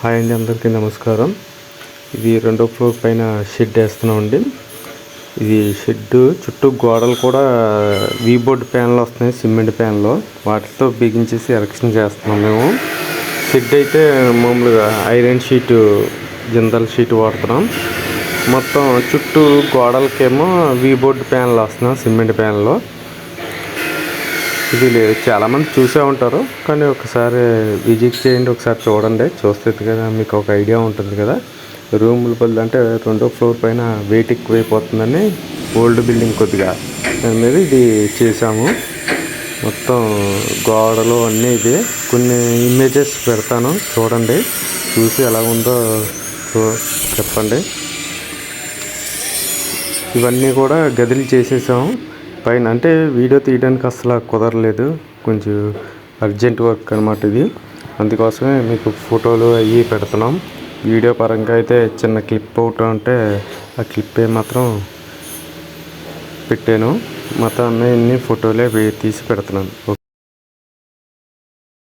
Hi అండి, అందరికీ నమస్కారం. ఇది రెండో ఫ్లోర్ పైన షెడ్ వేస్తున్నామండి. ఇది షెడ్ చుట్టూ గోడలు కూడా వీ బోర్డ్ ప్యాన్లు వస్తున్నాయి, సిమెంట్ ప్యాన్లు. వాటితో బిగించేసి ఎలక్షన్ చేస్తున్నాం మేము. షెడ్ అయితే మామూలుగా ఐరన్ షీటు, జిందల్ షీట్ వాడుతున్నాం. మొత్తం చుట్టూ గోడలకేమో వీ బోర్డ్ ప్యాన్లు వస్తున్నాం, సిమెంట్ ప్యాన్లు. ఇది చాలామంది చూసే ఉంటారు, కానీ ఒకసారి విజిట్ చేయండి, ఒకసారి చూడండి. చూస్తే కదా మీకు ఒక ఐడియా ఉంటుంది కదా. రూముల బదులు అంటే రెండో ఫ్లోర్ పైన వెయిట్ ఎక్కువైపోతుందని ఓల్డ్ బిల్డింగ్ కొద్దిగా దాని మీద ఇది చేసాము. మొత్తం గోడలు అన్నీ ఇది. కొన్ని ఇమేజెస్ పెడతాను, చూడండి. చూసి ఎలా ఉందో చెప్పండి. ఇవన్నీ కూడా గదులు చేసేసాము పైన. అంటే వీడియో తీయడానికి అసలు కుదరలేదు, కొంచెం అర్జెంట్ వర్క్ అనమాట ఇది. అందుకోసమే మీకు ఫోటోలు అవి పెడుతున్నాం. వీడియో పరంగా అయితే చిన్న క్లిప్ అవుట్ అంటే ఆ క్లిప్ మాత్రం పెట్టాను. మొత్తం అన్నీ ఫోటోలే తీసి పెడుతున్నాను.